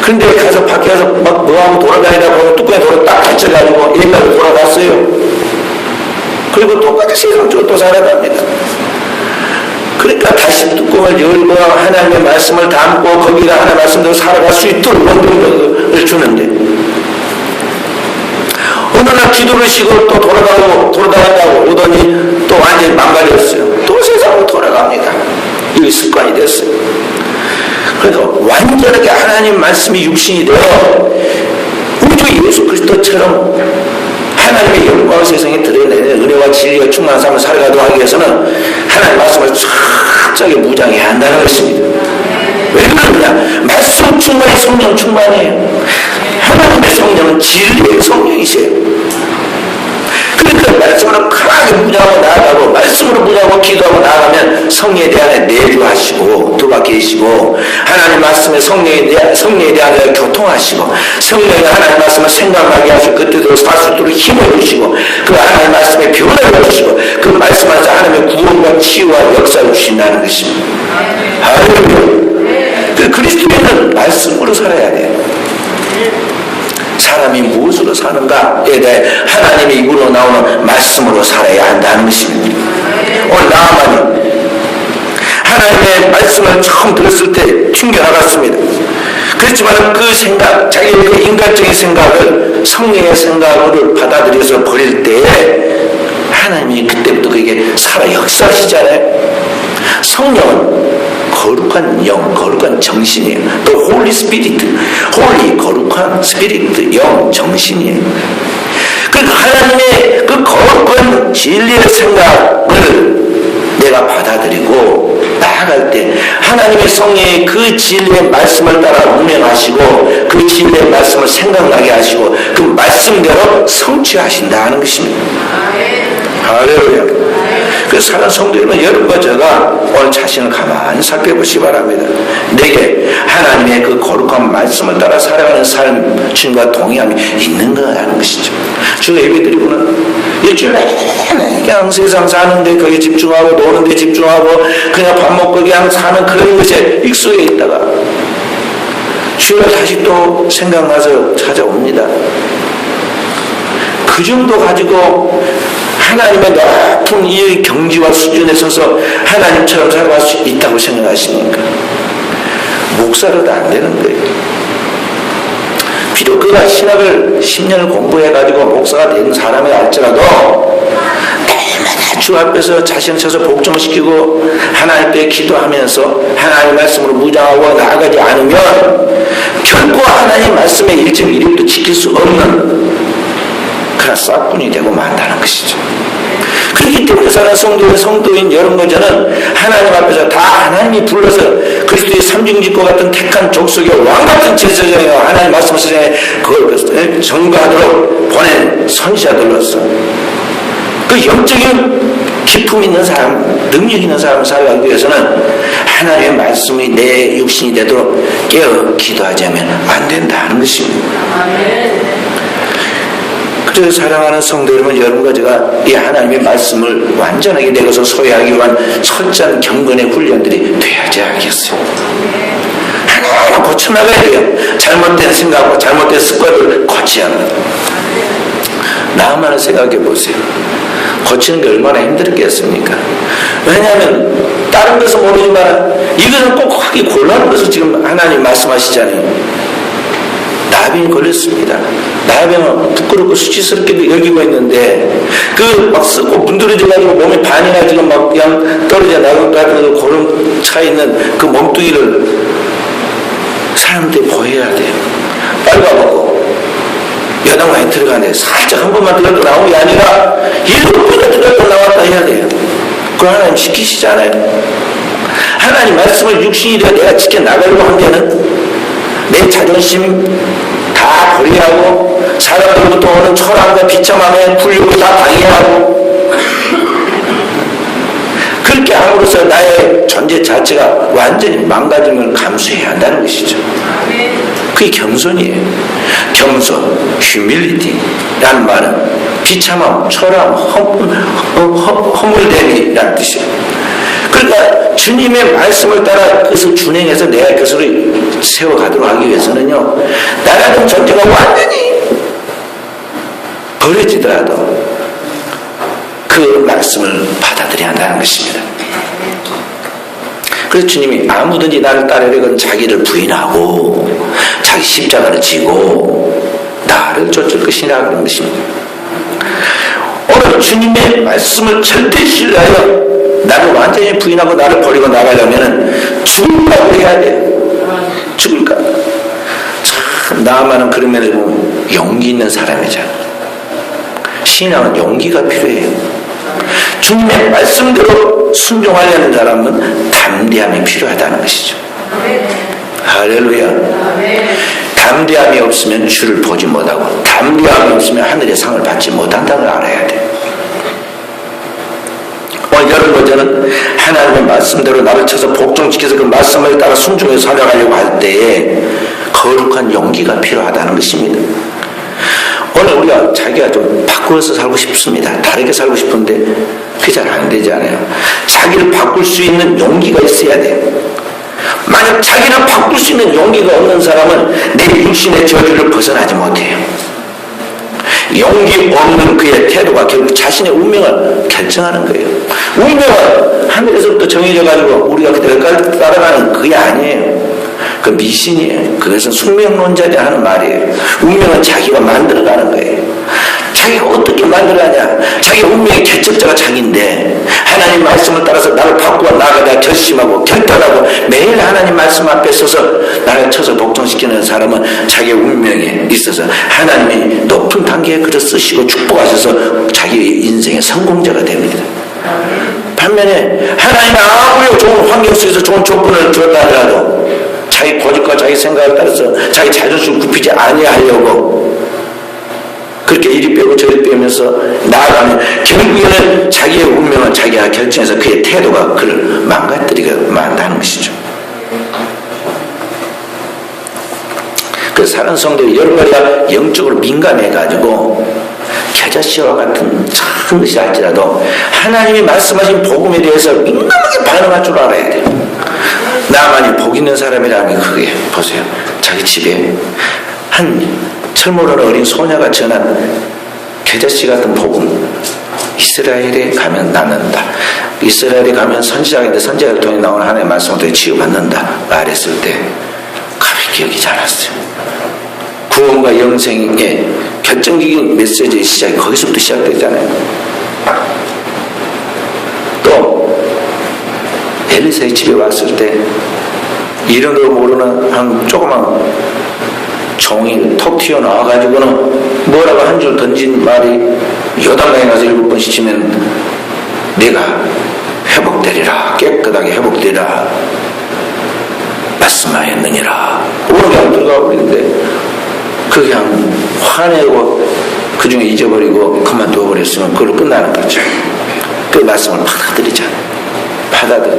그런데 가서 밖에 가서 막 뭐하고 돌아다니다 보면 뚜껑이 딱 닫혀가지고 옛날로 돌아갔어요. 그리고 똑같이 세상적으로 또 살아갑니다. 그러니까 다시 뚜껑을 열고 하나님의 말씀을 담고 거기다 하나님의 말씀대로 살아갈 수 있도록 원동력을 주는데 어느 날 기도를 쉬고 또 돌아다닌다고 오더니 또 완전히 망가졌어요. 또 세상으로 돌아갑니다. 이게 습관이 됐어요. 그래서 완전하게 하나님 말씀이 육신이 되어 우주 예수 그리스도처럼 하나님의 영광을 세상에 드러내는 은혜와 진리가 충만한 삶을 살아가도록 하기 위해서는 하나님의 말씀을 철저하게 무장해야 한다는 것입니다. 왜 그러느냐? 말씀 충만이 성령 충만이에요. 하나님의 성령은 진리의 성령이세요. 그러니까 말씀으로 강하게 무장하고 나아가고 말씀으로 무장하고 기도하고 나아가면 성령에 대한 내주하시고 들어와 계시고 하나님 말씀에 성령에 대한 교통하시고 성령이 하나님 말씀을 생각하게 하시고 그때도 살 수 있도록 힘을 주시고 그 하나님 말씀에 변화를 주시고 그 말씀 안에서 하나님의 구원과 치유와 역사를 주신다는 것입니다. 할렐루야. 그리스도인은 말씀으로 살아야 돼요. 사람이 무엇으로 사는가에 대해 하나님의 입으로 나오는 말씀으로 살아야 한다는 것입니다. 오늘 나아만이 말씀을 처음 들었을 때 튕겨나갔습니다. 그렇지만 그 생각, 자기의 그 인간적인 생각을 성령의 생각으로 받아들여서 버릴 때에 하나님이 그때부터 그게 살아 역사하시잖아요. 성령은 거룩한 영, 거룩한 정신이에요. 또 홀리 스피리트, 홀리 거룩한 스피리트, 영, 정신이에요. 그러니까 하나님의 그 거룩한 진리의 생각을 내가 받아들이고 나아갈 때 하나님의 성령의 그 진리의 말씀을 따라 운행하시고 그 진리의 말씀을 생각나게 하시고 그 말씀대로 성취하신다는 것입니다. 할렐루야. 그래서 사랑하는 성도 여러분, 여러분과 제가 오늘 자신을 가만히 살펴보시기 바랍니다. 내게 하나님의 그 거룩한 말씀을 따라 살아가는 삶, 주님과 동의함이 있는가 하는 것이죠. 주가 예배드리고는 일주일 내내 그냥 세상 사는데 거기에 집중하고 노는데 집중하고 그냥 밥 먹고 그냥 사는 그런 것에 익숙해 있다가 주일날 다시 또 생각나서 찾아옵니다. 그 정도 가지고 하나님의 높은 이 경지와 수준에 서서 하나님처럼 살아갈 수 있다고 생각하십니까? 목사로도 안 되는 거예요. 비록 그가 신학을 10년을 공부해가지고 목사가 된 사람이 할지라도 주 앞에서 자신을 쳐서 복종을 시키고 하나님께 기도하면서 하나님의 말씀으로 무장하고 나아가지 않으면 결코 하나님 말씀의 일정 일일도 지킬 수 없는 그런 싹군이 되고 만다는 것이죠. 그렇기 때문에 사랑하는 성도인 여러분과 저는 하나님 앞에서 다 하나님이 불러서 그리스도의 삼중직과 같은 택한 족속의 왕같은 제사장이요 하나님 말씀 세상에 그걸 전가하도록 보낸 선지자들로서 그 영적인 기품 있는 사람, 능력 있는 사람을 살아가기 위해서는 하나님의 말씀이 내 육신이 되도록 깨어 기도하자면 안 된다는 것입니다. 그래서 사랑하는 성도 여러분, 여러분과 제가 이 하나님의 말씀을 완전하게 내 것을 소유하기 위한 철저한 경건의 훈련들이 돼야지 알겠어요. 하나하나 고쳐나가야 돼요. 잘못된 생각과 잘못된 습관을 고쳐야 합니다. 나만을 생각해 보세요. 고치는 게 얼마나 힘들겠습니까? 왜냐하면 다른 것은 모르지만 이것은 꼭 하기 곤란한 것을 지금 하나님 말씀하시잖아요. 나병이 걸렸습니다. 나병은 부끄럽고 수치스럽게 여기고 있는데 그 막 썩고 문드러져가지고 몸이 반이나 지금 막 그냥 떨어져 나가는 고름 차 있는 그 몸뚱이를 사람들이 보여야 돼요. 빨가먹고 여당만에 들어가는데 살짝 한 번만 들어도 나오는 게 아니라 일곱 번에 들어도 나왔다 해야 돼요. 그걸 하나님 시키시잖아요. 하나님 말씀을 육신이 되어 내가 지켜나가려고 하면은 내 자존심 다 버리하고 사람들부터 오는 철학과 비참함에 불리고 다 방해하고 그렇게 함으로써 나의 존재 자체가 완전히 망가짐을 감수해야 한다는 것이죠. 그게 겸손이에요. 겸손, 휴밀리티라는 말은 비참함, 철학, 허물됨이라는 뜻이에요. 그러니까 주님의 말씀을 따라 그것을 준행해서 내가 그것을 세워가도록 하기 위해서는요, 나라는 존재가 완전히 버려지더라도 그 말씀을 받아들여야 한다는 것입니다. 그래서 주님이 아무든지 나를 따르려건 자기를 부인하고 자기 십자가를 지고 나를 쫓을 것이라 그런 것입니다. 오늘 주님의 말씀을 절대 신뢰하여 나를 완전히 부인하고 나를 버리고 나가려면 죽을까 해야 돼요. 죽을까? 참 나만은 그런 면을 보면 용기 있는 사람이잖아. 신앙은 용기가 필요해요. 주님의 말씀대로 순종하려는 사람은 담대함이 필요하다는 것이죠. 할렐루야. 담대함이 없으면 주를 보지 못하고 담대함이 없으면 하늘의 상을 받지 못한다는 걸 알아야 돼요. 오늘 여러분 저는 하나님의 말씀대로 나를 쳐서 복종시켜서 그 말씀을 따라 순종해서 살아가려고 할 때에 거룩한 용기가 필요하다는 것입니다. 오늘 우리가 자기가 좀 바꾸어서 살고 싶습니다. 다르게 살고 싶은데 그게 잘 안 되잖아요. 자기를 바꿀 수 있는 용기가 있어야 돼요. 만약 자기를 바꿀 수 있는 용기가 없는 사람은 내 육신의 저주를 벗어나지 못해요. 용기 없는 그의 태도가 결국 자신의 운명을 결정하는 거예요. 운명은 하늘에서부터 정해져 가지고 우리가 그대로 따라가는 그게 아니에요. 그 미신이에요. 그것은 숙명론자들이 하는 말이에요. 운명은 자기가 만들어가는 거예요. 자기가 어떻게 만들어가냐. 자기 운명의 개척자가 자기인데 하나님 말씀을 따라서 나를 바꾸어 나아가다 결심하고 결단하고 매일 하나님 말씀 앞에 서서 나를 쳐서 복종시키는 사람은 자기의 운명에 있어서 하나님이 높은 단계에 그를 쓰시고 축복하셔서 자기의 인생의 성공자가 됩니다. 반면에 하나님이 아무리 좋은 환경 속에서 좋은 조건을 주었다 하더라도 자기 고집과 자기 생각을 따라서 자기 자존심을 굽히지 아니하려고 그렇게 이리 빼고 저리 빼면서 나아가면 결국에는 자기의 운명을 자기가 결정해서 그의 태도가 그를 망가뜨리게 만다는 것이죠. 그 사랑하는 성도들이 여러 가지가 영적으로 민감해가지고 겨자씨와 같은 작은 것이 할지라도 하나님이 말씀하신 복음에 대해서 민감하게 반응할 줄 알아야 돼요. 나만이 복 있는 사람이라는 게 그게 보세요. 자기 집에 한 철모르는 어린 소녀가 전한 겨자씨 같은 복음, 이스라엘에 가면 낫는다. 이스라엘에 가면 선지자인데 선지자를 통해 나오는 하나님의 말씀을 치유받는다 말했을 때 가볍게 여기지 않았어요. 구원과 영생의 결정적인 메시지의 시작이 거기서부터 시작되잖아요. 또 엘리사의 집에 왔을 때 이름도 모르는 한 조그만 종이 톡 튀어나와가지고는 뭐라고 한 줄 던진 말이 요단강에 가서 7번 씻으면 내가 회복되리라, 깨끗하게 회복되리라 말씀하였느니라. 오는 게 안 들어가고 있는데 그냥 화내고 그 중에 잊어버리고 그만둬버렸으면 그걸로 끝나는 거죠. 그 말씀을 받아들여.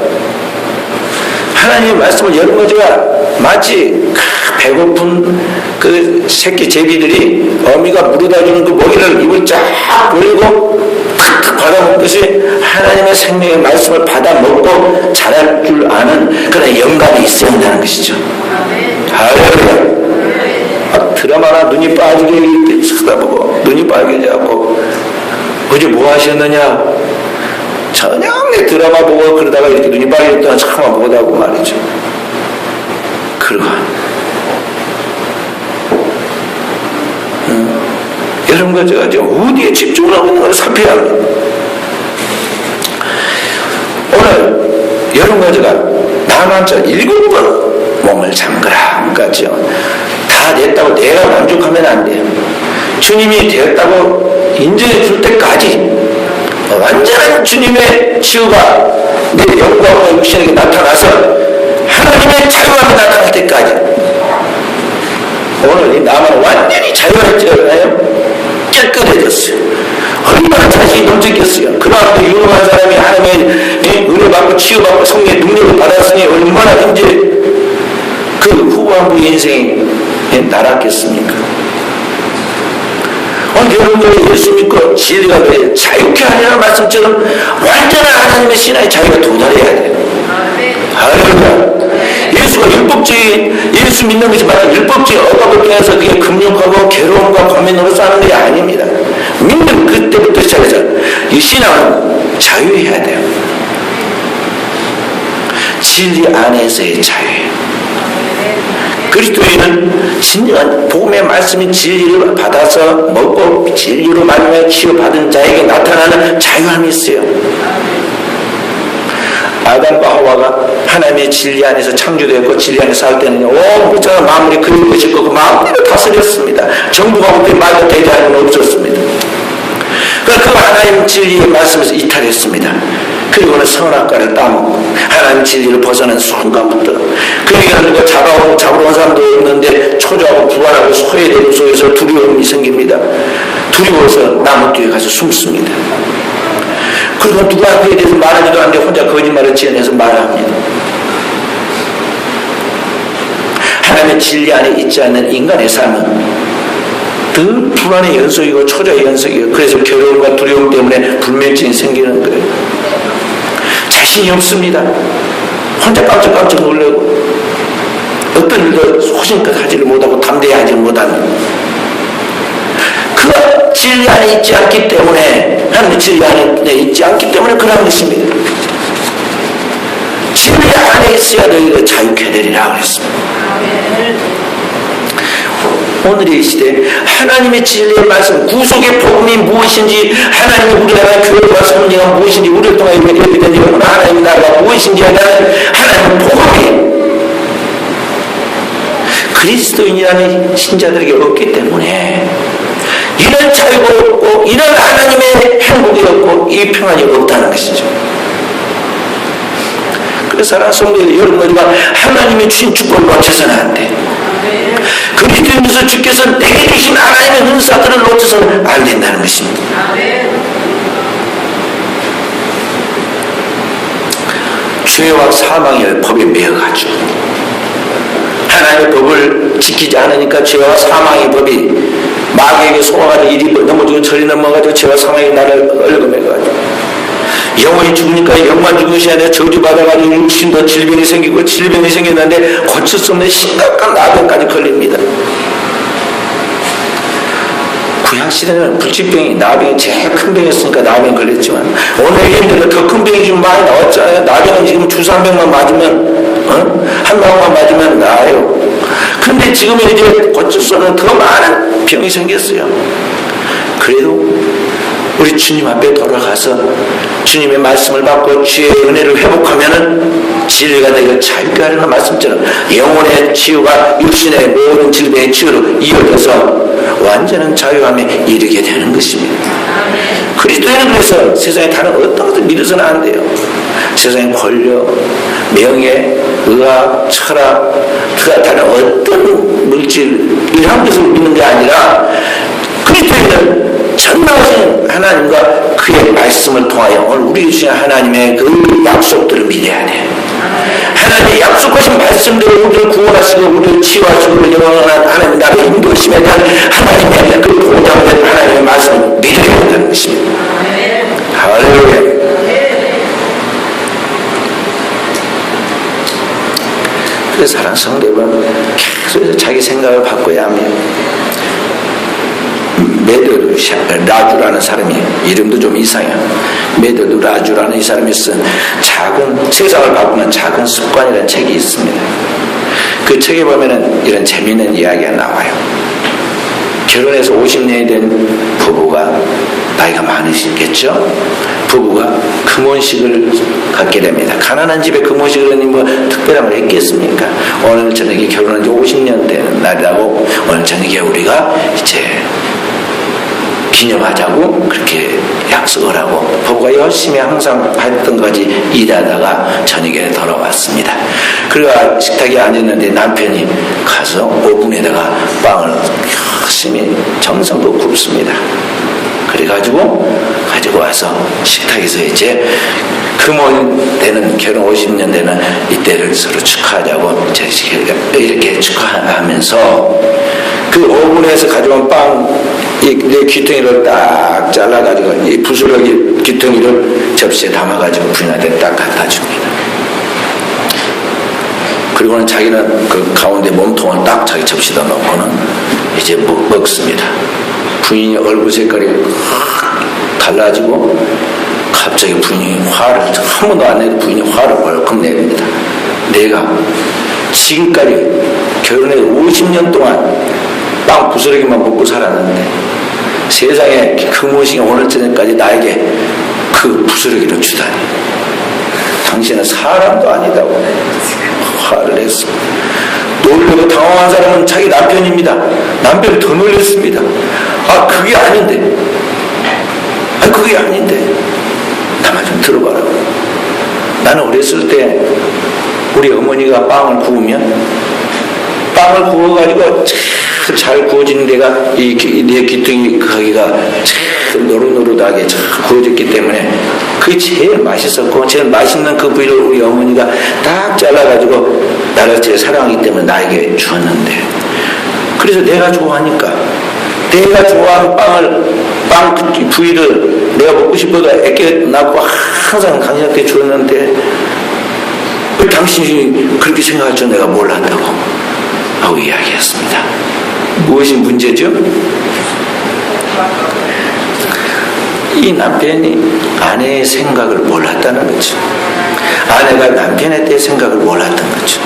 하나님의 말씀을 여러 가지가 마치 배고픈 그 새끼 제비들이 어미가 물어다 주는 그 먹이를 입을 쫙 벌리고 탁탁 받아먹듯이 하나님의 생명의 말씀을 받아먹고 자랄 줄 아는 그런 영감이 있어야 한다는 것이죠. 할렐루야. 드라마나 눈이 빠지게 쳐다보고 눈이 빨개져갖고 어제 뭐 하셨느냐 저녁 내 드라마 보고 그러다가 이렇게 눈이 빨개졌다가 잠깐만 보다고 말이죠. 그러고 이런 거 제가 지금 어디에 집중을 하고 있는 걸 살펴야 합니다. 오늘 이런 거 제가 나만처럼 7번 몸을 잠그라 같죠. 다 됐다고 내가 만족하면 안 돼요. 주님이 되었다고 인정해 줄 때까지 완전한 주님의 치유가 내 영광과 육신에게 나타나서 하나님의 자유함이 나타날 때까지 오늘 이 나만 완전히 자유했잖아요. 깨끗해졌어요. 얼마나 자신이 넘쳤겠어요. 그만큼 유능한 사람이 하나님의 은혜 받고 치유받고 성령의 능력을 받았으니 얼마나 이제 그 후반부 인생이 날았겠습니까? 여러분들이 예수 믿고 진리가 그래 자유케 하냐는 말씀처럼 완전한 하나님의 신앙의 자유가 도달해야 돼요. 할렐루야. 예수가 율법주의 예수 믿는 것이 말은 율법주의 억압을 통해서 그게 금욕하고 괴로움과 고민으로 사는 게 아닙니다. 믿는 그때부터 시작해서 이 신앙은 자유해야 돼요. 진리 안에서의 자유예요. 그리스도인은 진정한 복음의 말씀인 진리를 받아서 먹고 진리로 말미암아 치유받은 자에게 나타나는 자유함이 있어요. 아담과 하와가 하나님의 진리 안에서 창조되었고 진리 안에 살 때는 온 불쌍한 마음이 그리운 것이 있고 그 마음대로 다스렸습니다. 정부가 그때 말도 되게 하는 건 없었습니다. 그 하나님 진리의 말씀에서 이탈했습니다. 그리고는 선악과를 따먹고 하나님 진리를 벗어난 순간부터 그에게는 누가 잡으러 온 사람도 없는데 초조하고 불안하고 소외되는 속에서 두려움이 생깁니다. 두려워서 나무 뒤에 가서 숨습니다. 그리고 누가 그에 대해서 말하지도 않는데 혼자 거짓말을 지어내서 말합니다. 하나님의 진리 안에 있지 않는 인간의 삶은 늘 불안의 연속이고 초조의 연속이고 그래서 괴로움과 두려움 때문에 불면증이 생기는 거예요. 자신이 없습니다. 혼자 깜짝깜짝 놀라고 어떤 일도 소신껏 하지를 못하고 담대히 하지를 못하는 그가 진리 안에 있지 않기 때문에, 하나님의 진리 안에 있지 않기 때문에 그런 것입니다. 진리 안에 있어야 너희가 자유케 되리라 그랬습니다. 오늘의 시대 하나님의 진리의 말씀, 구속의 복음이 무엇인지, 하나님의 우리나라 교회와 성령이 무엇인지, 우리를 통해 이렇게 된 일은 하나님의 나라가 무엇인지 하는 하나님의 복음이 그리스도인이라는 신자들에게 없기 때문에 이런 자유가 없고 이런 하나님의 행복이 없고 이 평안이 없다는 것이죠. 그래서 사랑하는 성도들, 여러분들과 하나님의 주신 축복을 놓쳐서는 안 돼. 그리스도인에서 주께서 내게 주신 하나님의 은사들을 놓쳐서는 안 된다는 것입니다. 죄와 사망의 법에 매여가지고 하나님의 법을 지키지 않으니까 죄와 사망의 법이 마귀에게 속아가지고 이리 넘어지고 저리 넘어가지고 죄와 사망이 나를 얽어매가지고 영혼이 죽으니까 영만 죽는 것이 아니라 저주받아가지고 육신도 질병이 생기고 질병이 생겼는데 고칠 수 없는 심각한 나병까지 걸립니다. 구약시대는 불치병이 나병이 제일 큰 병이었으니까 나병이 걸렸지만 오늘 현대는 더 큰 병이 지금 많이 나왔잖아요. 나병은 지금 주사 한 병만 맞으면 한 방울만 맞으면 나아요. 근데 지금은 이제 고칠 수 없는 더 많은 병이 생겼어요. 그래도 우리 주님 앞에 돌아가서 주님의 말씀을 받고 주의 은혜를 회복하면은 진리가 너희를 자유케 하려는 말씀처럼 영혼의 치유가 육신의 모든 질병의 치유로 이어져서 완전한 자유함에 이르게 되는 것입니다. 그리스도인은 그래서 세상에 다른 어떤 것을 믿어서는 안 돼요. 세상의 권력, 명예, 의학, 철학, 그 다른 어떤 물질 이런 것을 믿는 게 아니라 그리스도인은 전능하신 하나님과 그의 말씀을 통하여 오늘 우리 주신 하나님의 그 약속들을 믿어야 돼. 하나님의 약속하신 말씀대로 우리를 구원하시고 우리를 치유하시고 영원한 하나님의 나를 인도하심에 대한 하나님의 그 보장된 하나님의 말씀을 믿어야 된다는 것입니다. 할렐루야. 그래서 사랑하는 성도들은 계속 자기 생각을 바꿔야 합니다. 메드르 라주라는 사람이 이름도 좀 이상해요. 메드르 라주라는 이 사람이 쓴 작은 세상을 바꾸는 작은 습관이라는 책이 있습니다. 그 책에 보면은 이런 재미있는 이야기가 나와요. 결혼해서 50년이 된 부부가 나이가 많으시겠죠? 부부가 금혼식을 갖게 됩니다. 가난한 집에 금혼식을 하니 뭐 특별한 걸 했겠습니까? 오늘 저녁에 결혼한 지 50년 되는 날이라고 오늘 저녁에 우리가 이제 기념하자고 그렇게 약속을 하고 부부가 열심히 항상 했던 거지 일하다가 저녁에 돌아왔습니다. 그리고 식탁에 앉았는데 남편이 가서 오븐에다가 빵을 열심히 정성껏 굽습니다. 그래가지고 가지고 와서 식탁에서 이제 금혼 되는 결혼 50년 되는 이때를 서로 축하하자고 이렇게 축하하면서 그 오븐에서 가져온 빵 이 귀퉁이를 딱 잘라가지고 이 부스러기 귀퉁이를 접시에 담아가지고 부인한테 딱 갖다 줍니다. 그리고는 자기는 그 가운데 몸통을 딱 자기 접시에다 넣고는 이제 먹습니다. 부인이 얼굴 색깔이 확 달라지고 갑자기 부인이 화를 한 번도 안 내도 부인이 화를 벌컥 냅니다. 내가 지금까지 결혼해 50년 동안 빵 부스러기만 먹고 살았는데 세상에 금혼식이 오늘 저녁까지 나에게 그 부스러기를 주다니 당신은 사람도 아니다고 화를 냈어. 놀라고 당황한 사람은 자기 남편입니다. 남편이 더 놀랐습니다. 아 그게 아닌데 그게 아닌데 나만 좀 들어봐라. 나는 어렸을 때 우리 어머니가 빵을 구우면 빵을 구워가지고 잘 구워진 데가 내 귀퉁이 거기가 참 노릇노릇하게 잘 구워졌기 때문에 그게 제일 맛있었고 제일 맛있는 그 부위를 우리 어머니가 딱 잘라가지고 나를 제일 사랑하기 때문에 나에게 주었는데 그래서 내가 좋아하니까 내가 좋아하는 빵 부위를 내가 먹고 싶어도 애껴 낳고 항상 당신한테 주었는데 왜 당신이 그렇게 생각할 줄 내가 몰랐다고 하고 이야기했습니다. 무엇이 문제죠? 이 남편이 아내의 생각을 몰랐다는 거죠. 아내가 남편에 대해 생각을 몰랐던 거죠.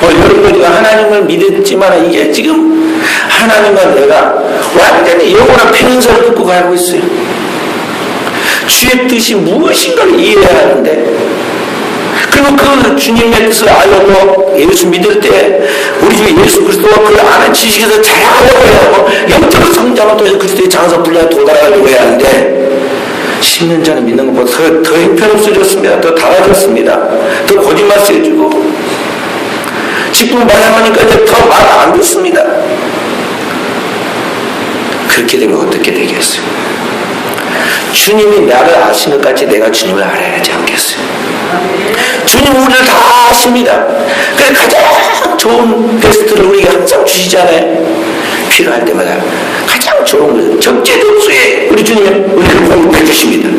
여러분, 우리가 하나님을 믿었지만 이게 지금 하나님과 내가 완전히 영원한 편성을 듣고 가고 있어요. 주의 뜻이 무엇인가를 이해해야 하는데, 그리고 그 주님의 뜻을 알고 예수 믿을 때 우리 중에 예수 그리스도와 그 아는 지식에서 자라가려고 해야 하고 영적 성장을 통해서 그리스도의 장성 분량에 도달하려고 해야 하는데, 10년 전에 믿는 것보다 더 형편없어졌습니다. 더 달아졌습니다. 더 거짓말 써주고 직분 반영하니까 이제 더 말 안 듣습니다. 그렇게 되면 어떻게 되겠어요? 주님이 나를 아신 것 같이 내가 주님을 알아야 하지 않겠어요? 주님은 우리를 다 아십니다. 그래서 가장 좋은 베스트를 우리에게 항상 주시잖아요. 필요할 때마다 가장 좋은 것, 적재적소에 우리 주님이 우리를 공급해 주십니다.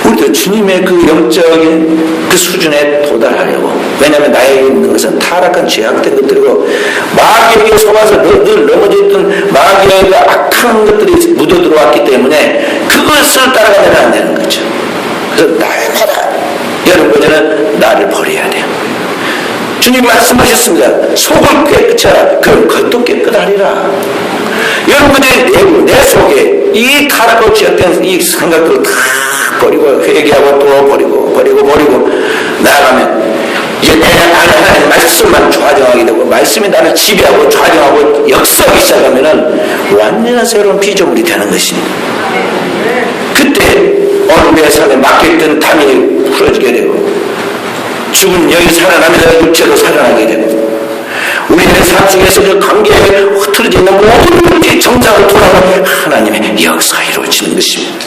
우리도 주님의 그 영적인 그 수준에 도달하려고. 왜냐하면 나에게 있는 것은 타락한 죄악된 것들이고 마귀에게 속아서 늘 넘어졌던 마귀의 악한 것들이 묻어 들어왔기 때문에 그것을 따라가면 안 되는 거죠. 그래서 날마다 여러분들은 나를 버려야 돼요. 주님 말씀하셨습니다. 속을 깨끗이 하라. 그럼 겉도 깨끗하리라. 여러분들이 내 속에 이 타락하고 죄악된 이 생각들을 다 버리고 회개하고 또 버리고 나아가면 이제 내 안에 하나님 말씀만 좌정하게 되고 말씀이 나를 지배하고 좌정하고 역사하기 시작하면은 완전한 새로운 피조물이 되는 것입니다. 그때 어느 내 삶에 막혀있던 담이 풀어지게 되고 죽은 영이 살아나면서 육체도 살아나게 되고 우리의 삶 속에서 그 관계에 흐트러져 있는 모든 것이 정상을 돌아가는 하나님의 역사가 이루어지는 것입니다.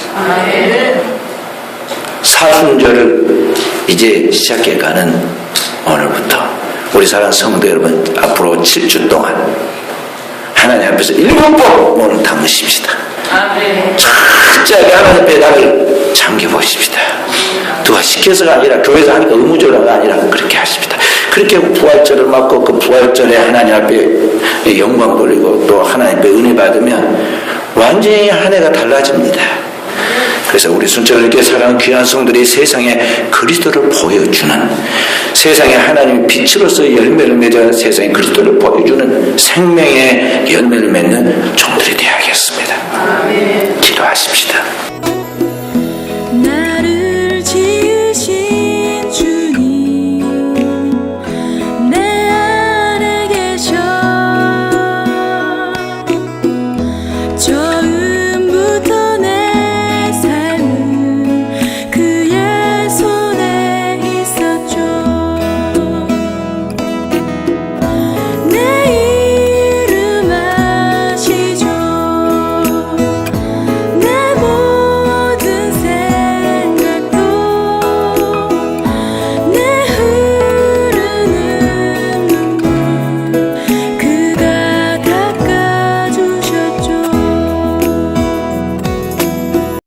사순절을 이제 시작해가는 오늘부터 우리 사랑하는 성도 여러분, 앞으로 7주 동안 하나님 앞에서 7번 몸을 담으십시다. 철저하게 하나님 앞에 나를 잠겨보십시다. 누가 시켜서가 아니라 교회에서 하니까 의무적으로가 아니라 그렇게 하십니다. 그렇게 부활절을 맞고 그 부활절에 하나님 앞에 영광 돌리고 또 하나님 앞에 은혜 받으면 완전히 한 해가 달라집니다. 그래서 우리 순천을 이렇게 사랑하는 귀한 성들이 세상에 그리스도를 보여주는, 세상에 하나님의 빛으로서 열매를 맺어 세상에 그리스도를 보여주는 생명의 열매를 맺는 종들이 되어야겠습니다. 기도하십시다.